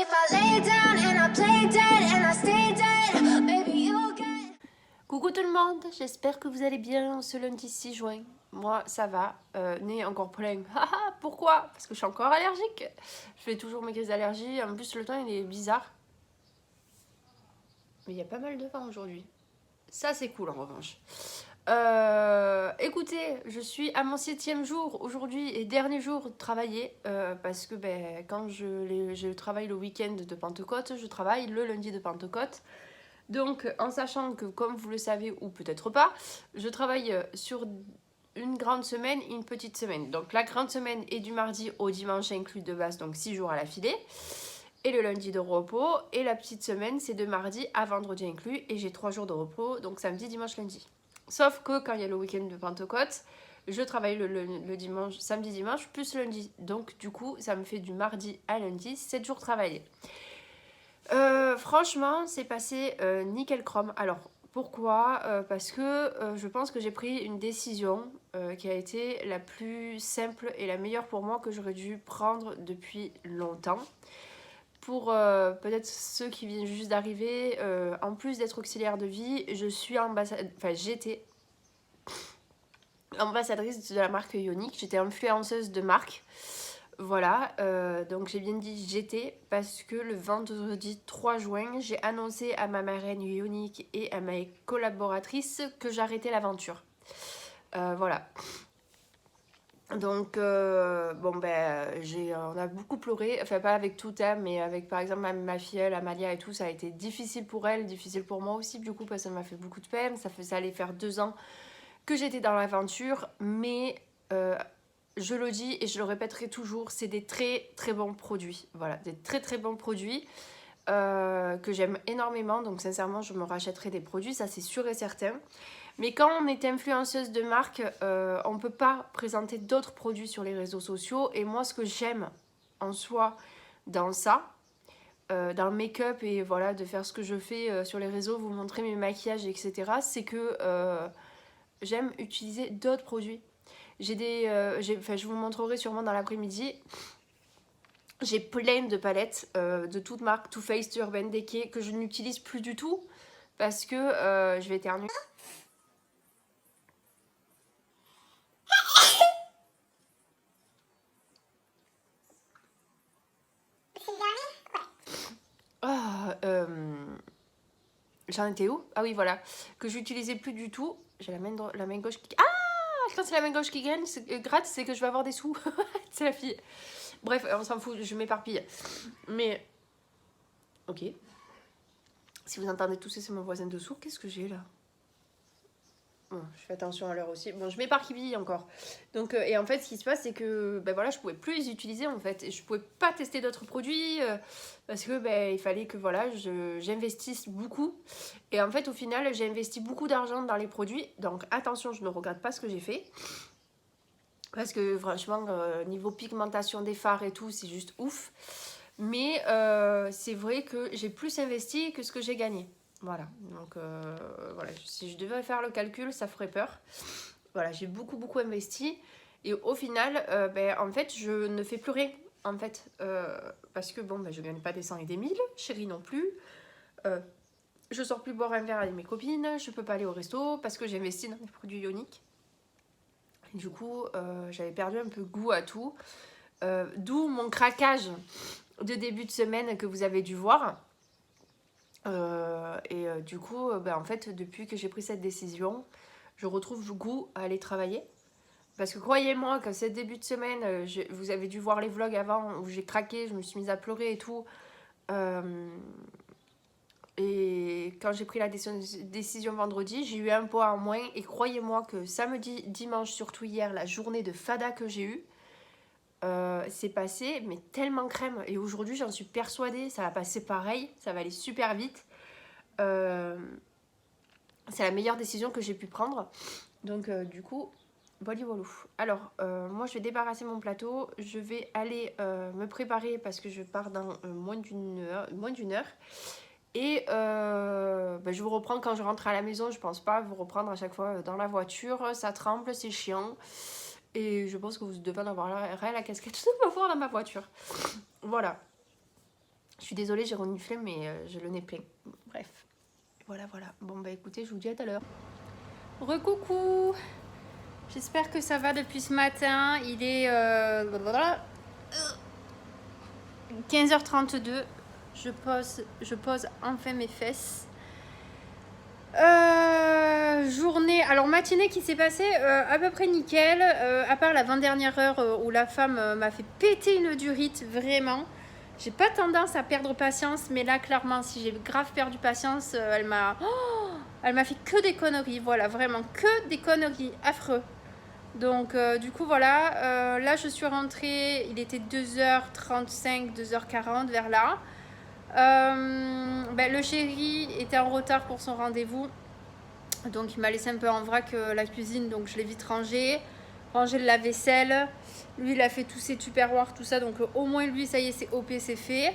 if I lay down and I play dead and I stay dead, maybe you'll get... Coucou tout le monde, j'espère que vous allez bien ce lundi 6 juin. Moi ça va, nez encore plein. Haha, pourquoi? Parce que je suis encore allergique. Je fais toujours mes crises d'allergie, en plus le temps il est bizarre. Mais il y a pas mal de vent aujourd'hui. Ça c'est cool en revanche. Écoutez, je suis à mon 7e jour aujourd'hui et dernier jour de travailler parce que quand je travaille le week-end de Pentecôte, je travaille le lundi de Pentecôte. Donc en sachant que comme vous le savez ou peut-être pas, je travaille sur une grande semaine et une petite semaine. Donc la grande semaine est du mardi au dimanche inclus de base, donc 6 jours à la filée. Et le lundi de repos. Et la petite semaine, c'est de mardi à vendredi inclus. Et j'ai 3 jours de repos, donc samedi, dimanche, lundi. Sauf que quand il y a le week-end de Pentecôte, je travaille le dimanche, samedi, dimanche, plus lundi. Donc du coup, ça me fait du mardi à lundi, 7 jours travaillés. Franchement, c'est passé nickel chrome. Alors, pourquoi? Parce que je pense que j'ai pris une décision qui a été la plus simple et la meilleure pour moi que j'aurais dû prendre depuis longtemps. Pour peut-être ceux qui viennent juste d'arriver, en plus d'être auxiliaire de vie, j'étais ambassadrice de la marque Ionic, j'étais influenceuse de marque. Voilà, donc j'ai bien dit j'étais parce que le vendredi 3 juin, j'ai annoncé à ma marraine Ionic et à mes collaboratrices que j'arrêtais l'aventure. Voilà. Donc, on a beaucoup pleuré, enfin pas avec tout âme, mais avec par exemple ma filleule Amalia et tout, ça a été difficile pour elle, difficile pour moi aussi du coup, parce que ça m'a fait beaucoup de peine, ça allait faire 2 ans que j'étais dans l'aventure, mais je le dis et je le répéterai toujours, c'est des très très bons produits, voilà, des très très bons produits que j'aime énormément, donc sincèrement je me rachèterai des produits, ça c'est sûr et certain. Mais quand on est influenceuse de marque, on ne peut pas présenter d'autres produits sur les réseaux sociaux. Et moi, ce que j'aime en soi dans ça, dans le make-up et voilà, de faire ce que je fais sur les réseaux, vous montrer mes maquillages, etc., c'est que j'aime utiliser d'autres produits. Je vous montrerai sûrement dans l'après-midi. J'ai plein de palettes de toutes marques, Too Faced, Urban Decay, que je n'utilise plus du tout parce que je vais éternuer. Ah, j'en étais où? Ah oui, voilà. Que j'utilisais plus du tout. J'ai la main gauche qui... Ah! Quand c'est la main gauche qui gratte, c'est que je vais avoir des sous. C'est la fille. Bref, on s'en fout, je m'éparpille. Mais... Ok. Si vous entendez tousser, c'est mon voisin dessous. Qu'est-ce que j'ai là? Bon, je fais attention à l'heure aussi. Bon, je m'éparpille encore. Donc, et en fait, ce qui se passe, c'est que voilà, je pouvais plus les utiliser en fait. Et je pouvais pas tester d'autres produits parce que il fallait que voilà, j'investisse beaucoup. Et en fait, au final, j'ai investi beaucoup d'argent dans les produits. Donc, attention, je ne regrette pas ce que j'ai fait. Parce que franchement, niveau pigmentation des fards et tout, c'est juste ouf. Mais c'est vrai que j'ai plus investi que ce que j'ai gagné. Voilà, donc voilà, si je devais faire le calcul, ça ferait peur. Voilà, j'ai beaucoup investi. Et au final, en fait, je ne fais plus rien. En fait, parce que je gagne pas des 100 et des 1000, chérie non plus. Je sors plus boire un verre avec mes copines, je peux pas aller au resto parce que j'ai investi dans des produits ioniques. Et du coup, j'avais perdu un peu goût à tout. D'où mon craquage de début de semaine que vous avez dû voir. Du coup, en fait, depuis que j'ai pris cette décision, je retrouve du goût à aller travailler. Parce que croyez-moi que ce début de semaine, vous avez dû voir les vlogs avant où j'ai craqué, je me suis mise à pleurer et tout. Et quand j'ai pris la décision vendredi, j'ai eu un poids en moins. Et croyez-moi que samedi, dimanche, surtout hier, la journée de fada que j'ai eue, c'est passé mais tellement crème. Et aujourd'hui, j'en suis persuadée, ça va passer pareil, ça va aller super vite. C'est la meilleure décision que j'ai pu prendre. Donc du coup, voilà. Alors, moi je vais débarrasser mon plateau. Je vais aller me préparer parce que je pars dans moins d'une heure. Et je vous reprends quand je rentre à la maison. Je pense pas vous reprendre à chaque fois dans la voiture. Ça tremble, c'est chiant. Et je pense que vous devez en avoir la casquette de me voir dans ma voiture. Voilà. Je suis désolée, j'ai reniflé, mais j'ai le nez plein. Bref, voilà. Bon, bah écoutez, je vous dis à tout à l'heure. Recoucou. J'espère que ça va depuis ce matin. Il est 15h32. Je pose enfin mes fesses. Journée, alors matinée qui s'est passée à peu près nickel, à part l'avant-dernière heure où la femme m'a fait péter une durite, vraiment. J'ai pas tendance à perdre patience, mais là clairement si j'ai grave perdu patience, elle m'a fait que des conneries, voilà, vraiment que des conneries, affreux. Donc du coup voilà, là je suis rentrée, il était 2h35, 2h40 vers là. Le chéri était en retard pour son rendez-vous, donc il m'a laissé un peu en vrac la cuisine, donc je l'ai vite rangé le lave-vaisselle. Lui il a fait tous ses tupperwares, tout ça, donc au moins lui ça y est, c'est OP, c'est fait.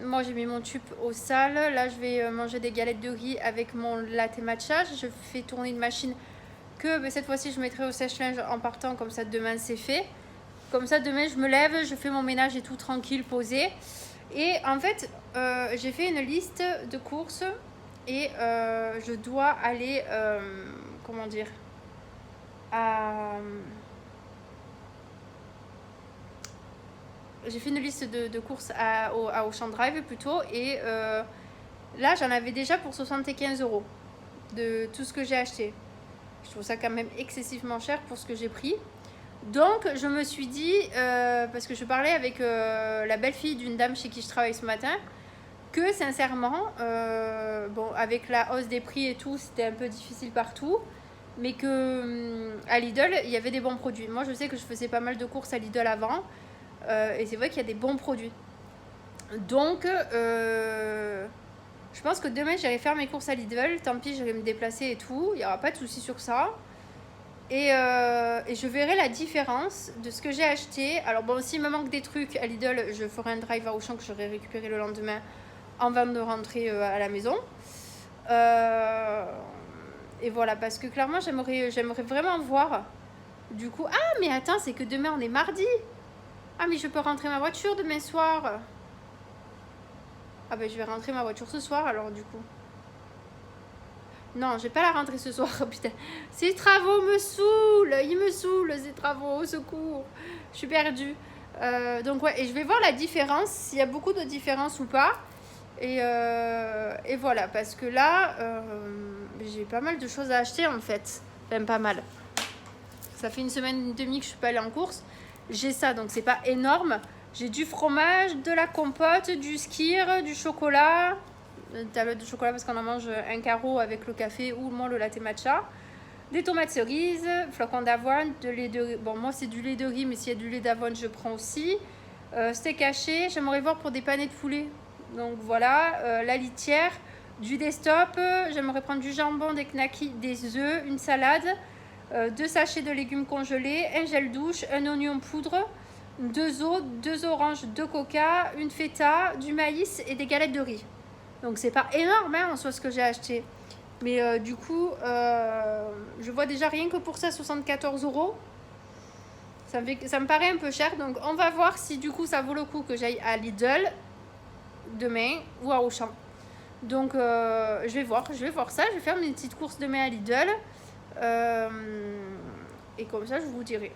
Moi j'ai mis mon tube au sale. Là je vais manger des galettes de riz avec mon latte matcha. Je fais tourner une machine que cette fois-ci je mettrai au sèche-linge en partant, comme ça demain c'est fait. Comme ça demain je me lève, je fais mon ménage et tout tranquille, posé. Et en fait j'ai fait une liste de courses et je dois aller comment dire j'ai fait une liste de courses à Auchan Drive plutôt, et là j'en avais déjà pour 75 € de tout ce que j'ai acheté. Je trouve ça quand même excessivement cher pour ce que j'ai pris. Donc je me suis dit, parce que je parlais avec la belle-fille d'une dame chez qui je travaille ce matin, que sincèrement, avec la hausse des prix et tout, c'était un peu difficile partout, mais que à Lidl, il y avait des bons produits. Moi je sais que je faisais pas mal de courses à Lidl avant, et c'est vrai qu'il y a des bons produits. Donc je pense que demain j'irai faire mes courses à Lidl, tant pis, je vais me déplacer et tout, il n'y aura pas de souci sur ça. Et je verrai la différence de ce que j'ai acheté. Alors bon, s'il me manque des trucs à Lidl, je ferai un drive à Auchan que j'aurai récupéré le lendemain avant de rentrer à la maison. Et voilà, parce que clairement j'aimerais vraiment voir. Du coup, ah mais attends, c'est que demain on est mardi. Ah mais je peux rentrer ma voiture demain soir. Ah ben je vais rentrer ma voiture ce soir alors du coup. Non, je vais pas la rentrer ce soir, putain. Ces travaux me saoulent, ils me saoulent ces travaux, au secours. Je suis perdue. Donc ouais, et je vais voir la différence, s'il y a beaucoup de différence ou pas. Et voilà, parce que là, j'ai pas mal de choses à acheter en fait. Enfin, pas mal. Ça fait une semaine et demie que je suis pas allée en course. J'ai ça, donc c'est pas énorme. J'ai du fromage, de la compote, du skyr, du chocolat. Tablette de chocolat parce qu'on en mange un carreau avec le café ou moi le latte matcha. Des tomates cerises, flocons d'avoine, de lait de riz. Bon, moi c'est du lait de riz, mais s'il y a du lait d'avoine, je prends aussi. Steak haché, j'aimerais voir pour des panais de poulet. Donc voilà, la litière, du desktop, j'aimerais prendre du jambon, des knackis, des œufs, une salade, 2 sachets de légumes congelés, un gel douche, un oignon poudre, 2 œufs, 2 oranges, 2 coca, une feta, du maïs et des galettes de riz. Donc c'est pas énorme en soi ce que j'ai acheté. Mais du coup, je vois déjà rien que pour ça 74 €. Ça me paraît un peu cher. Donc on va voir si du coup ça vaut le coup que j'aille à Lidl demain ou à Auchan. Donc je vais voir ça. Je vais faire mes petites courses demain à Lidl. Et comme ça je vous dirai.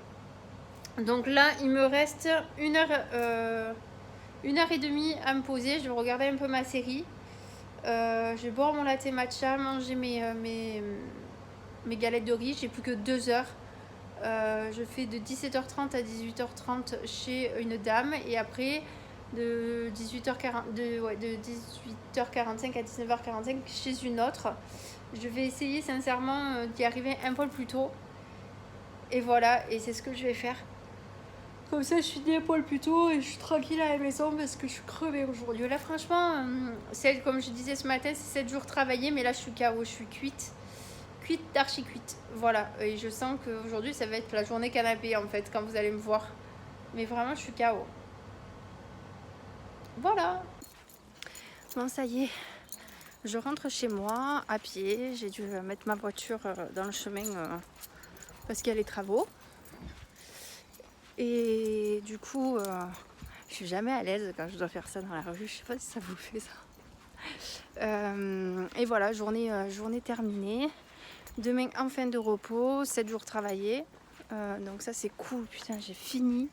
Donc là il me reste 1h et demie à me poser. Je vais regarder un peu ma série. Je vais boire mon latte matcha, manger mes galettes de riz. J'ai plus que 2 heures. Je fais de 17h30 à 18h30 chez une dame, et après de 18h45 à 19h45 chez une autre. Je vais essayer sincèrement d'y arriver un poil plus tôt. Et voilà, et c'est ce que je vais faire. Comme ça, je finis un poil plus tôt et je suis tranquille à la maison parce que je suis crevée aujourd'hui. Là, franchement, comme je disais ce matin, c'est 7 jours travaillés, mais là, je suis KO, je suis cuite. Cuite d'archi cuite. Voilà, et je sens qu'aujourd'hui, ça va être la journée canapé, en fait, quand vous allez me voir. Mais vraiment, je suis KO. Voilà. Bon, ça y est. Je rentre chez moi à pied. J'ai dû mettre ma voiture dans le chemin parce qu'il y a les travaux. Et du coup, Je suis jamais à l'aise quand je dois faire ça dans la rue. Je sais pas si ça vous fait ça. Et voilà, journée terminée. Demain, en fin de repos, 7 jours travaillés. Donc ça, c'est cool. Putain, j'ai fini.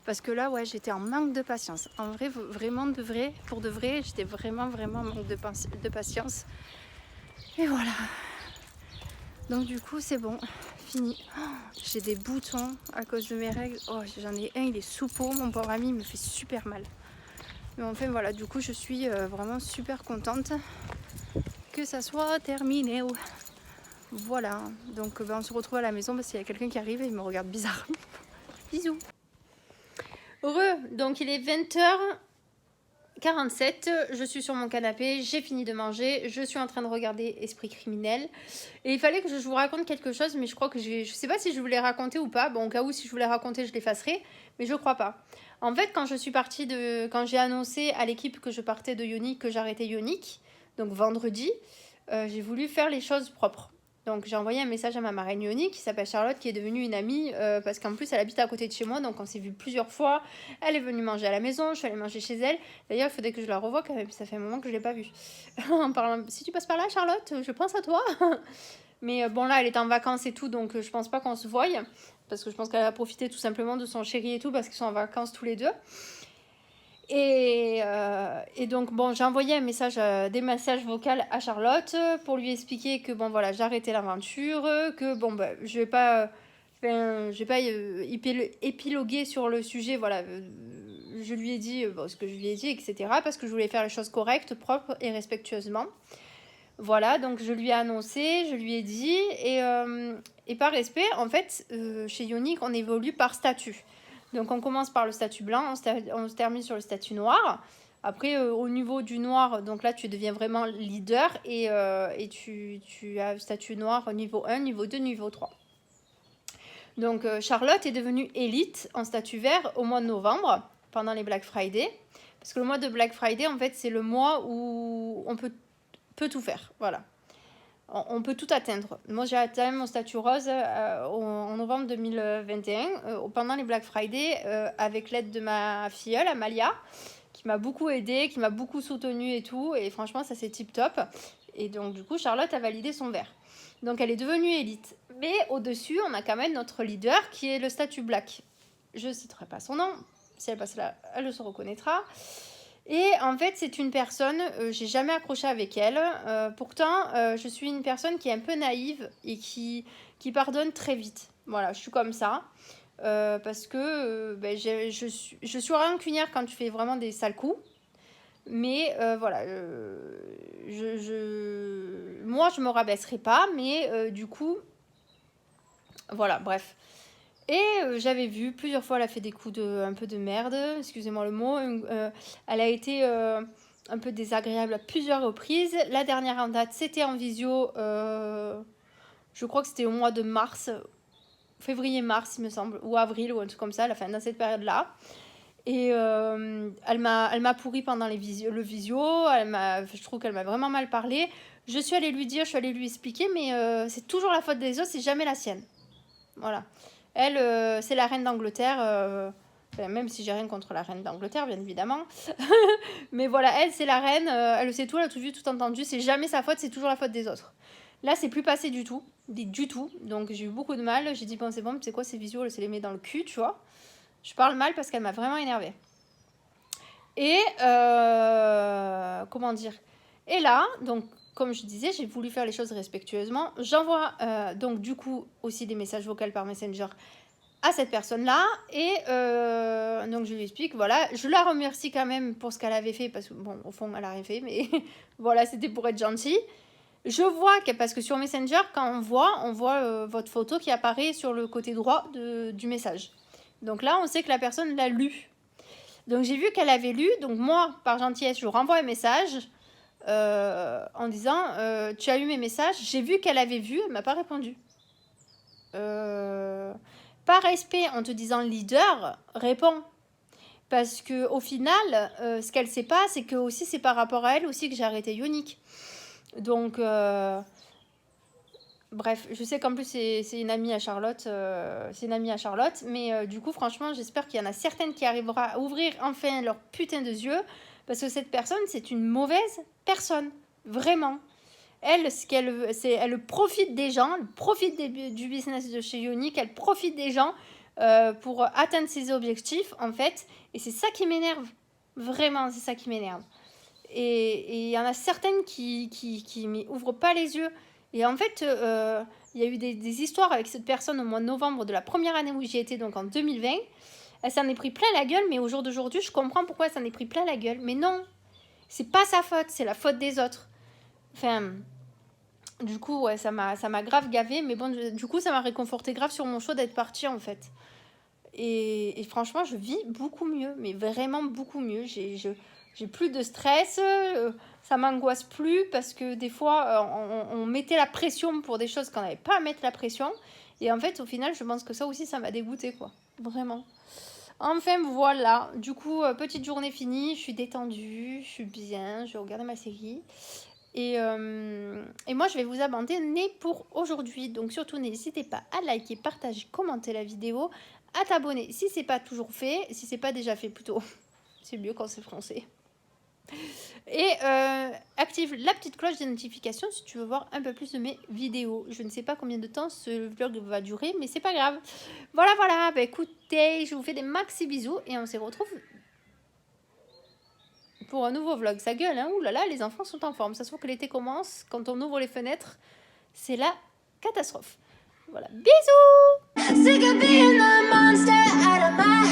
Parce que là, ouais, j'étais en manque de patience. En vrai, vraiment pour de vrai, j'étais vraiment en manque de patience. Et voilà. Donc du coup, c'est bon, fini. Oh, j'ai des boutons à cause de mes règles. Oh, j'en ai un, il est sous peau. Mon pauvre ami, il me fait super mal. Mais enfin, voilà, du coup, je suis vraiment super contente que ça soit terminé. Voilà. Donc, on se retrouve à la maison parce qu'il y a quelqu'un qui arrive et il me regarde bizarre. Bisous. Heureux, donc il est 20h47, je suis sur mon canapé, j'ai fini de manger, je suis en train de regarder Esprit criminel. Et il fallait que je vous raconte quelque chose, mais je crois que je sais pas si je voulais raconter ou pas. Bon, au cas où, si je voulais raconter, je l'effacerai, mais je crois pas. En fait, quand j'ai annoncé à l'équipe que je partais de Ionic, que j'arrêtais Ionic, donc vendredi, j'ai voulu faire les choses propres. Donc j'ai envoyé un message à ma marraine Ionique qui s'appelle Charlotte, qui est devenue une amie parce qu'en plus elle habite à côté de chez moi, donc on s'est vu plusieurs fois. Elle est venue manger à la maison, je suis allée manger chez elle. D'ailleurs, il faudrait que je la revoie quand même, ça fait un moment que je l'ai pas vue. En parlant, si tu passes par là, Charlotte, je pense à toi. Mais bon, là elle est en vacances et tout, donc je pense pas qu'on se voie parce que je pense qu'elle a profité tout simplement de son chéri et tout parce qu'ils sont en vacances tous les deux. Et donc bon, j'ai envoyé des messages vocaux à Charlotte pour lui expliquer que bon voilà, j'arrêtais l'aventure, que bon bah, je vais pas épiloguer sur le sujet, voilà, je lui ai dit ce que je lui ai dit, etc. parce que je voulais faire les choses correctes, propres et respectueusement. Voilà, donc je lui ai annoncé, je lui ai dit, et par respect, en fait, chez Ionic, on évolue par statut. Donc on commence par le statut blanc, on se termine sur le statut noir. Après, au niveau du noir, donc là, tu deviens vraiment leader et tu as le statut noir niveau 1, niveau 2, niveau 3. Donc Charlotte est devenue élite en statut vert au mois de novembre, pendant les Black Friday. Parce que le mois de Black Friday, en fait, c'est le mois où on peut tout faire, voilà. On peut tout atteindre. Moi, j'ai atteint mon statut rose en novembre 2021, pendant les Black Friday, avec l'aide de ma filleule, Amalia, qui m'a beaucoup aidée, qui m'a beaucoup soutenue et tout. Et franchement, ça, c'est tip top. Et donc, du coup, Charlotte a validé son vert. Donc, elle est devenue élite. Mais au-dessus, on a quand même notre leader, qui est le statut black. Je ne citerai pas son nom. Si elle passe là, elle se reconnaîtra. Et en fait, c'est une personne, j'ai jamais accroché avec elle. Pourtant, je suis une personne qui est un peu naïve et qui pardonne très vite. Voilà, je suis comme ça. Parce que je suis rancunière quand tu fais vraiment des sales coups. Mais voilà, moi, je me rabaisserai pas. Mais du coup, voilà, bref. Et j'avais vu plusieurs fois, elle a fait des coups un peu de merde, excusez-moi le mot. Elle a été un peu désagréable à plusieurs reprises. La dernière en date, c'était en visio, je crois que c'était au mois de mars, février-mars, il me semble, ou avril, ou un truc comme ça, dans cette période-là. Et elle m'a pourri pendant le visio, je trouve qu'elle m'a vraiment mal parlé. Je suis allée lui dire, je suis allée lui expliquer, mais c'est toujours la faute des autres, c'est jamais la sienne. Voilà. Elle, c'est la reine d'Angleterre, même si j'ai rien contre la reine d'Angleterre, bien évidemment. Mais voilà, elle, c'est la reine, elle sait tout, elle a tout vu, tout entendu. C'est jamais sa faute, c'est toujours la faute des autres. Là, c'est plus passé du tout. Donc, j'ai eu beaucoup de mal. J'ai dit, bon, c'est bon, tu sais quoi, ces visios, elle se les met dans le cul, tu vois. Je parle mal parce qu'elle m'a vraiment énervée. Et, comment dire. Et là, donc, comme je disais, j'ai voulu faire les choses respectueusement. J'envoie donc du coup aussi des messages vocaux par Messenger à cette personne-là. Et donc je lui explique, voilà, je la remercie quand même pour ce qu'elle avait fait, parce que bon, au fond, elle a rien fait, mais voilà, c'était pour être gentille. Je vois parce que sur Messenger, quand on voit votre photo qui apparaît sur le côté droit du message. Donc là, on sait que la personne l'a lu. Donc j'ai vu qu'elle avait lu, donc moi, par gentillesse, je renvoie un message en disant tu as eu mes messages, j'ai vu qu'elle avait vu, elle m'a pas répondu. Par respect, en te disant leader, réponds. Parce que au final, ce qu'elle sait pas, c'est que aussi c'est par rapport à elle aussi que j'ai arrêté Ionic. Donc Bref, je sais qu'en plus c'est une amie à Charlotte, mais du coup franchement j'espère qu'il y en a certaines qui arriveront à ouvrir enfin leur putain de yeux, parce que cette personne c'est une mauvaise personne, vraiment. Elle, ce qu'elle veut, c'est elle profite des gens, elle profite du business de chez Ioniq, elle profite des gens pour atteindre ses objectifs en fait, et c'est ça qui m'énerve, vraiment c'est ça qui m'énerve. Et il y en a certaines qui m'ouvrent pas les yeux. Et en fait, il y a eu des histoires avec cette personne au mois de novembre de la première année où j'y étais, donc en 2020. Elle s'en est pris plein la gueule, mais au jour d'aujourd'hui, je comprends pourquoi elle s'en est pris plein la gueule. Mais non, c'est pas sa faute, c'est la faute des autres. Enfin, du coup, ouais, ça m'a grave gavé, mais bon, du coup, ça m'a réconforté grave sur mon choix d'être partie, en fait. Et franchement, je vis beaucoup mieux, mais vraiment beaucoup mieux. J'ai plus de stress, ça m'angoisse plus parce que des fois, on mettait la pression pour des choses qu'on n'avait pas à mettre la pression. Et en fait, au final, je pense que ça aussi, ça m'a dégoûté, quoi. Vraiment. Enfin, voilà. Du coup, petite journée finie, je suis détendue, je suis bien, je vais regarder ma série. Et moi, je vais vous abandonner pour aujourd'hui. Donc, surtout, n'hésitez pas à liker, partager, commenter la vidéo, à t'abonner si c'est pas toujours fait, si c'est pas déjà fait plutôt. C'est mieux quand c'est français. Et active la petite cloche des notifications si tu veux voir un peu plus de mes vidéos. Je ne sais pas combien de temps ce vlog va durer, mais c'est pas grave. Voilà. Bah, écoutez, je vous fais des maxi bisous et on se retrouve pour un nouveau vlog. Ça gueule, hein. Ouh là là, les enfants sont en forme. Ça se voit que l'été commence. Quand on ouvre les fenêtres, c'est la catastrophe. Voilà, bisous! Sick of being the monster out of my